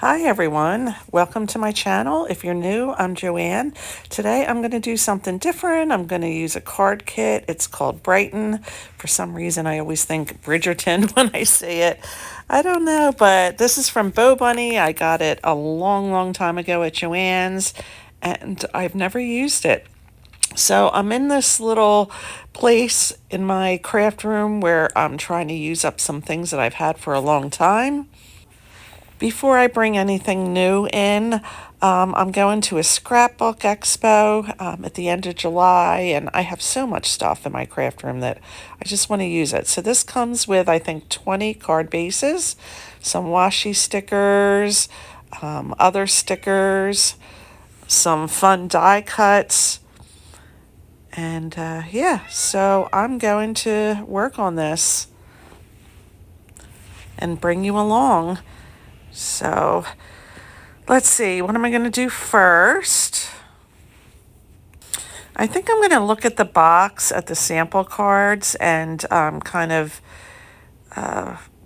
Hi everyone, welcome to my channel. If you're new, I'm Joanne. Today I'm going to do something different. I'm going to use a card kit. It's called Brighton. For some reason I always think Bridgerton when I say it. I don't know, but this is from Bo Bunny. I got it a long time ago at Joann's and I've never used it. So I'm in this little place in my craft room where I'm trying to use up some things that I've had for a long time. Before I bring anything new in, I'm going to a scrapbook expo at the end of July, and I have so much stuff in my craft room that I just want to use it. So this comes with, I think, 20 card bases, some washi stickers, other stickers, some fun die cuts, and yeah, so I'm going to work on this and bring you along. So let's see, what am I going to do first? I think I'm going to look at the box, at the sample cards, and kind of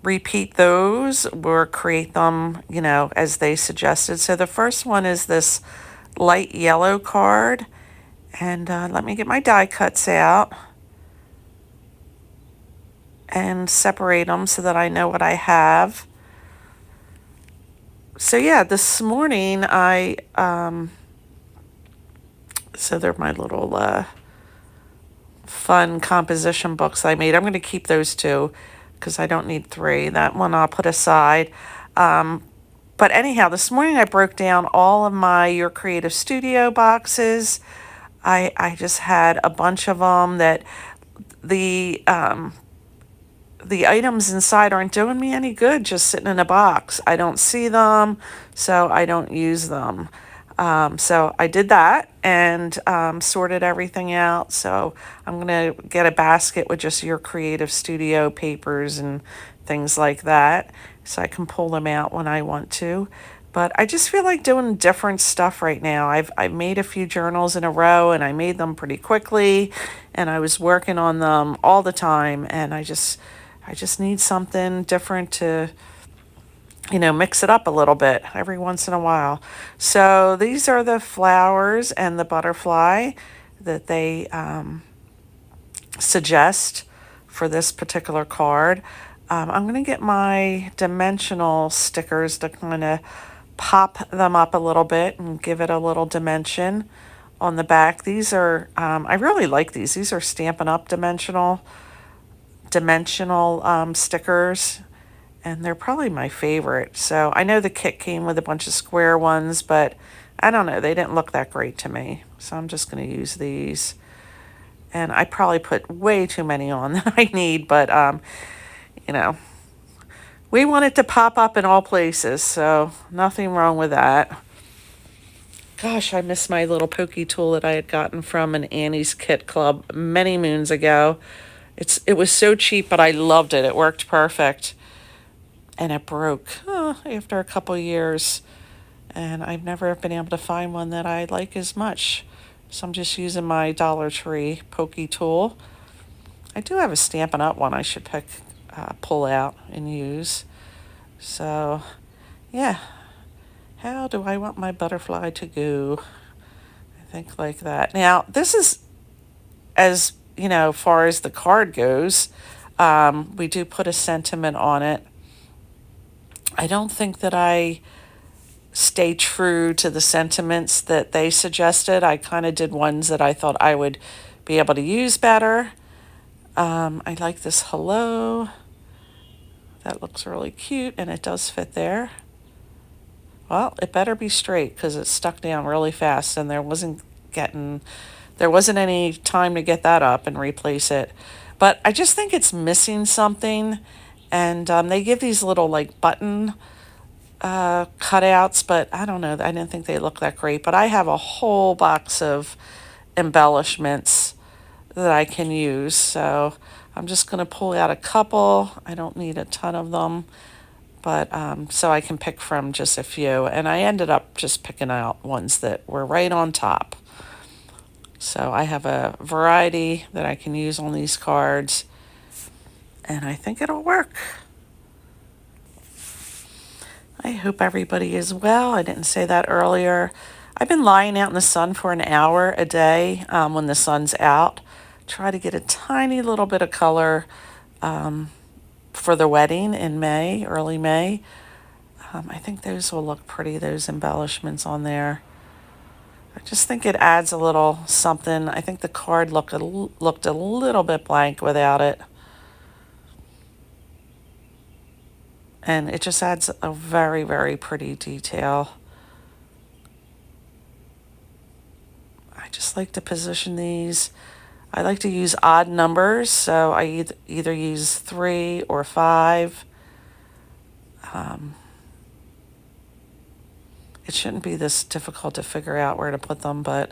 repeat those or create them, as they suggested. So the first one is this light yellow card. And let me get my die cuts out and separate them so that I know what I have. So yeah, this morning so they're my little fun composition books I made. I'm going to keep those two because I don't need three. That one I'll put aside. But anyhow, this morning I broke down all of my Your Creative Studio boxes. I just had a bunch of them that the items inside aren't doing me any good just sitting in a box. I don't see them, so I don't use them. So I did that and sorted everything out. So I'm going to get a basket with just Your Creative Studio papers and things like that so I can pull them out when I want to. But I just feel like doing different stuff right now. I've made a few journals in a row and I made them pretty quickly and I was working on them all the time, and I just need something different to mix it up a little bit every once in a while. So these are the flowers and the butterfly that they suggest for this particular card. I'm going to get my dimensional stickers to kind of pop them up a little bit and give it a little dimension on the back. These are, I really like these. These are Stampin' Up! dimensional stickers, and they're probably my favorite. So I know the kit came with a bunch of square ones, but I don't know, they didn't look that great to me. So I'm just going to use these. And I probably put way too many on than I need, but you know, we want it to pop up in all places, so nothing wrong with that. Gosh, I miss my little pokey tool that I had gotten from an Annie's Kit Club many moons ago. It was so cheap, but I loved it. It worked perfect. And it broke after a couple years. And I've never been able to find one that I like as much. So I'm just using my Dollar Tree pokey tool. I do have a Stampin' Up! One I should pull out and use. So, yeah. How do I want my butterfly to go? I think like that. Now, this is as, far as the card goes. We do put a sentiment on it. I don't think that I stay true to the sentiments that they suggested. I kind of did ones that I thought I would be able to use better. I like this hello. That looks really cute, and it does fit there. Well, it better be straight because it's stuck down really fast, and there wasn't any time to get that up and replace it. But I just think it's missing something, and they give these little like button cutouts, but I don't know. I didn't think they looked that great. But I have a whole box of embellishments that I can use, so I'm just going to pull out a couple. I don't need a ton of them, but so I can pick from just a few. And I ended up just picking out ones that were right on top. So I have a variety that I can use on these cards, and I think it'll work. I hope everybody is well. I didn't say that earlier. I've been lying out in the sun for an hour a day when the sun's out. Try to get a tiny little bit of color for the wedding in May, early May. I think those will look pretty, those embellishments on there. I just think it adds a little something. I think the card looked a little bit blank without it. And it just adds a very, very pretty detail. I just like to position these. I like to use odd numbers, so I either use 3 or 5. It shouldn't be this difficult to figure out where to put them, but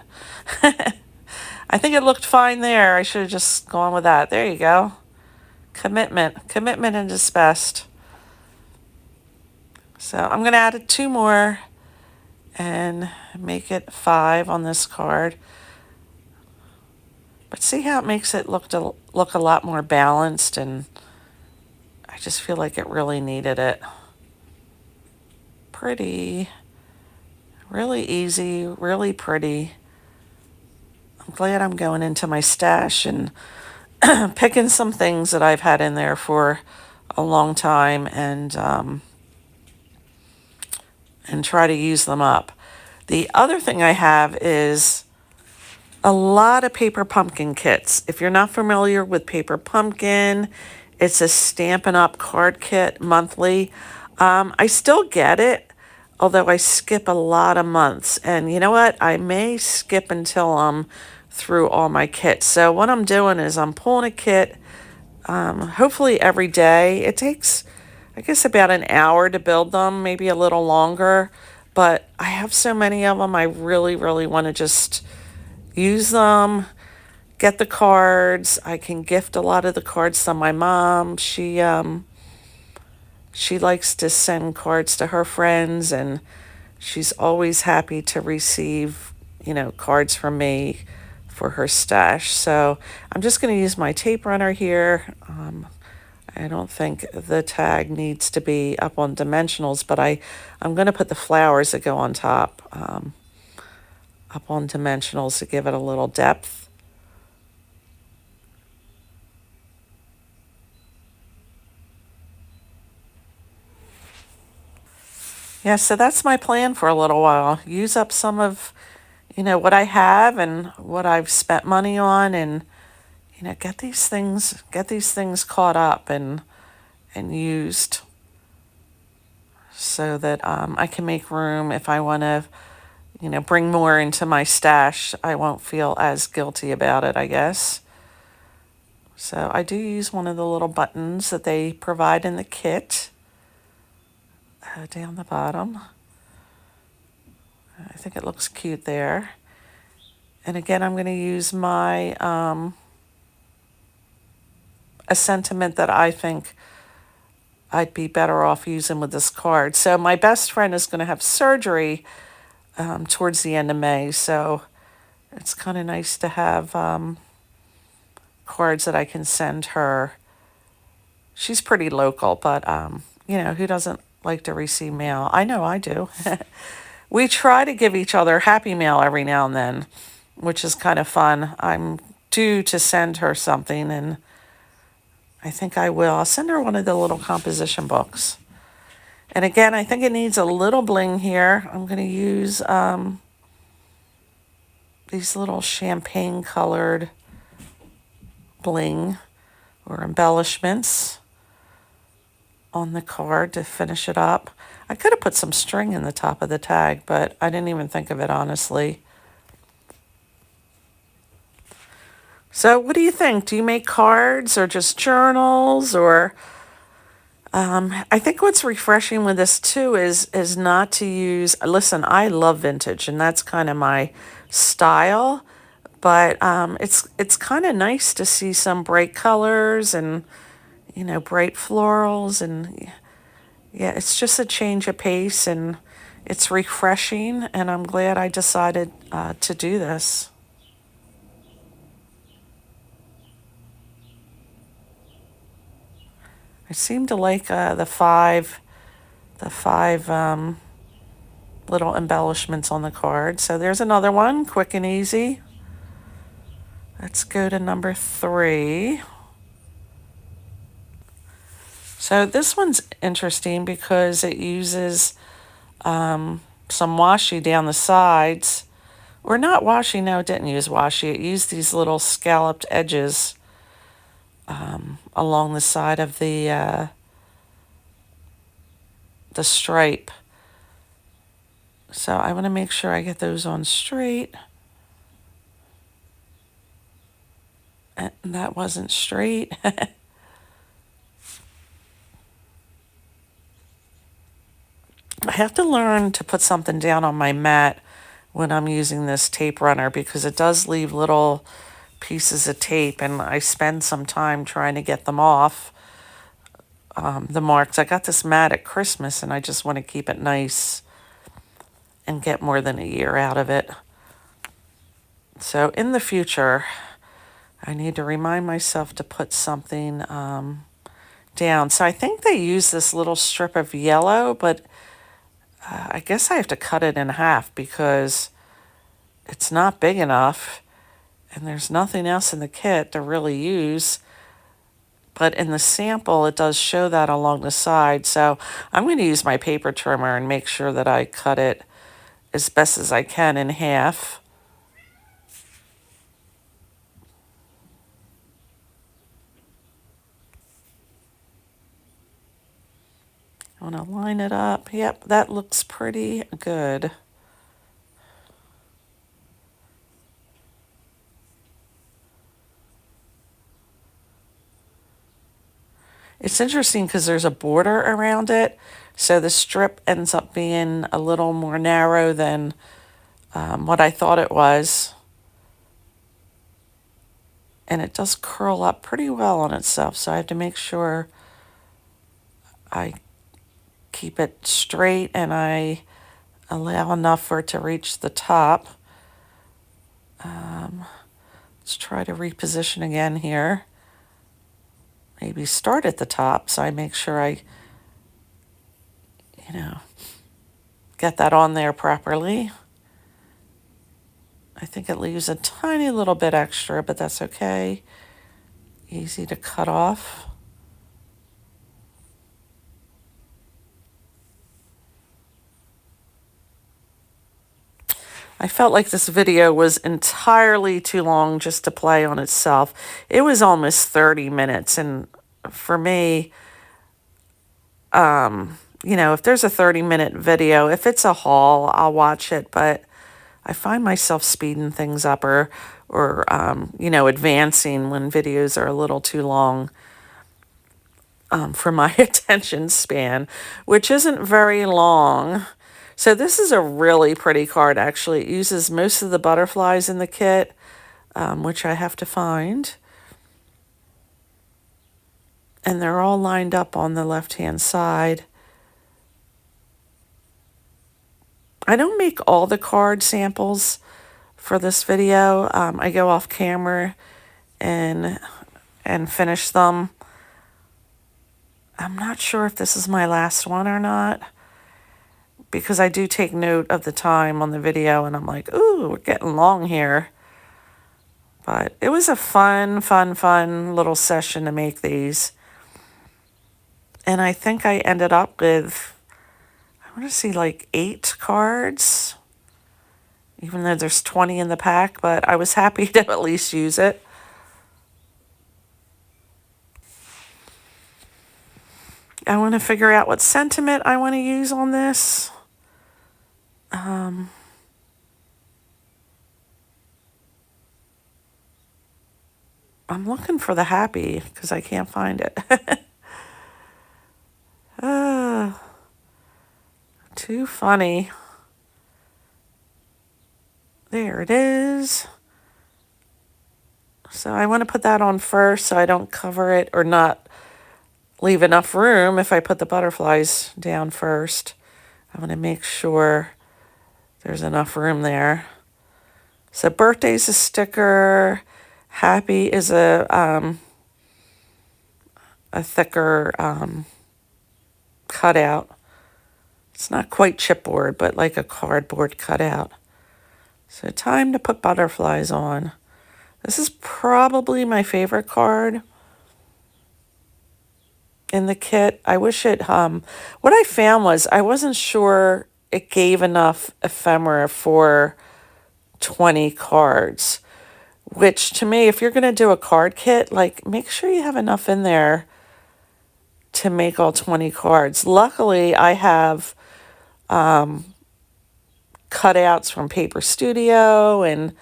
I think it looked fine there. I should have just gone with that. There you go. Commitment. Commitment is best. So I'm going to add 2 more and make it 5 on this card. But see how it makes it look a lot more balanced, and I just feel like it really needed it. Pretty. Really easy, really pretty. I'm glad I'm going into my stash and picking some things that I've had in there for a long time and try to use them up. The other thing I have is a lot of paper pumpkin kits. If you're not familiar with paper pumpkin, it's a Stampin' Up! Card kit monthly. I still get it, although I skip a lot of months. And you know what? I may skip until I'm through all my kits. So what I'm doing is I'm pulling a kit, hopefully every day. It takes, I guess, about an hour to build them, maybe a little longer. But I have so many of them, I really, really want to just use them, get the cards. I can gift a lot of the cards to my mom. She likes to send cards to her friends, and she's always happy to receive, cards from me for her stash. So I'm just going to use my tape runner here. I don't think the tag needs to be up on dimensionals, but I'm going to put the flowers that go on top up on dimensionals to give it a little depth. Yeah, so that's my plan for a little while. Use up some of, what I have and what I've spent money on, and get these things caught up and used so that I can make room if I want to, bring more into my stash. I won't feel as guilty about it, I guess. So I do use one of the little buttons that they provide in the kit down the bottom. I think it looks cute there. And again, I'm going to use my a sentiment that I think I'd be better off using with this card. So my best friend is going to have surgery towards the end of May, so it's kind of nice to have cards that I can send her. She's pretty local, but who doesn't like to receive mail? I know I do. We try to give each other happy mail every now and then, which is kind of fun. I'm due to send her something, and I think I will. I'll send her one of the little composition books. And again, I think it needs a little bling here. I'm going to use these little champagne colored bling or embellishments on the card to finish it up. I could have put some string in the top of the tag, but I didn't even think of it, honestly. So what do you think? Do you make cards or just journals? Or I think what's refreshing with this too is not to use, listen, I love vintage and that's kind of my style, but it's kind of nice to see some bright colors and bright florals, and yeah, it's just a change of pace and it's refreshing, and I'm glad I decided to do this. I seem to like the 5 the 5 little embellishments on the card. So there's another one, quick and easy. Let's go to number 3. So this one's interesting because it uses some washi down the sides. Or not washi, no, it didn't use washi. It used these little scalloped edges along the side of the stripe. So I want to make sure I get those on straight. And that wasn't straight. I have to learn to put something down on my mat when I'm using this tape runner because it does leave little pieces of tape and I spend some time trying to get them off. The marks. I got this mat at Christmas and I just want to keep it nice and get more than a year out of it. So in the future, I need to remind myself to put something down. So I think they use this little strip of yellow, but I guess I have to cut it in half because it's not big enough and there's nothing else in the kit to really use. But in the sample, it does show that along the side. So I'm going to use my paper trimmer and make sure that I cut it as best as I can in half. I want to line it up. Yep, that looks pretty good. It's interesting because there's a border around it, so the strip ends up being a little more narrow than what I thought it was. And it does curl up pretty well on itself, so I have to make sure I keep it straight and I allow enough for it to reach the top. Let's try to reposition again here. Maybe start at the top so I make sure I, get that on there properly. I think it leaves a tiny little bit extra, but that's okay. Easy to cut off. I felt like this video was entirely too long just to play on itself. It was almost 30 minutes, and for me, if there's a 30-minute video, if it's a haul, I'll watch it, but I find myself speeding things up or advancing when videos are a little too long for my attention span, which isn't very long. So this is a really pretty card, actually. It uses most of the butterflies in the kit, which I have to find. And they're all lined up on the left-hand side. I don't make all the card samples for this video. I go off camera and finish them. I'm not sure if this is my last one or not, because I do take note of the time on the video, and I'm like, ooh, we're getting long here. But it was a fun little session to make these. And I think I ended up with, I want to see like 8 cards, even though there's 20 in the pack, but I was happy to at least use it. I want to figure out what sentiment I want to use on this. I'm looking for the happy because I can't find it. Too funny. There it is. So I want to put that on first so I don't cover it or not leave enough room if I put the butterflies down first. I want to make sure there's enough room there. So birthday's a sticker. Happy is a thicker cutout. It's not quite chipboard, but like a cardboard cutout. So time to put butterflies on. This is probably my favorite card in the kit. I wish it, what I found was I wasn't sure it gave enough ephemera for 20 cards, which to me, if you're going to do a card kit, like make sure you have enough in there to make all 20 cards. Luckily, I have cutouts from Paper Studio and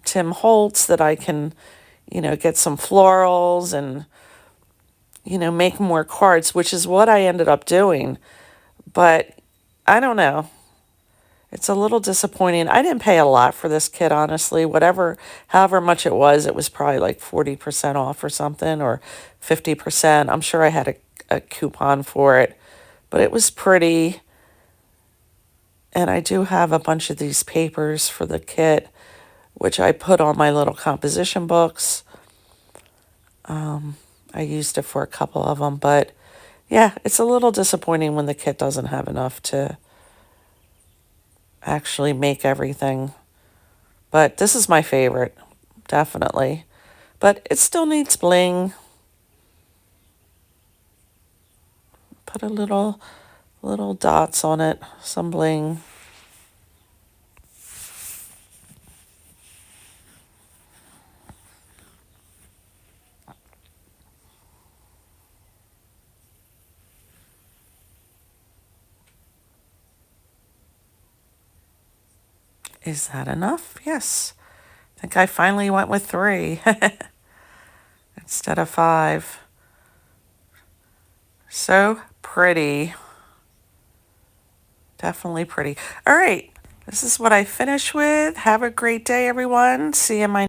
Tim Holtz that I can, get some florals and, make more cards, which is what I ended up doing. But I don't know. It's a little disappointing. I didn't pay a lot for this kit, honestly. However much it was probably like 40% off or something, or 50%. I'm sure I had a coupon for it, but it was pretty. And I do have a bunch of these papers for the kit, which I put on my little composition books. I used it for a couple of them, but yeah, it's a little disappointing when the kit doesn't have enough to actually make everything. But this is my favorite, definitely. But it still needs bling. Put a little dots on it, some bling. Is that enough? Yes. I think I finally went with 3 instead of 5. So pretty. Definitely pretty. All right. This is what I finished with. Have a great day, everyone. See you in my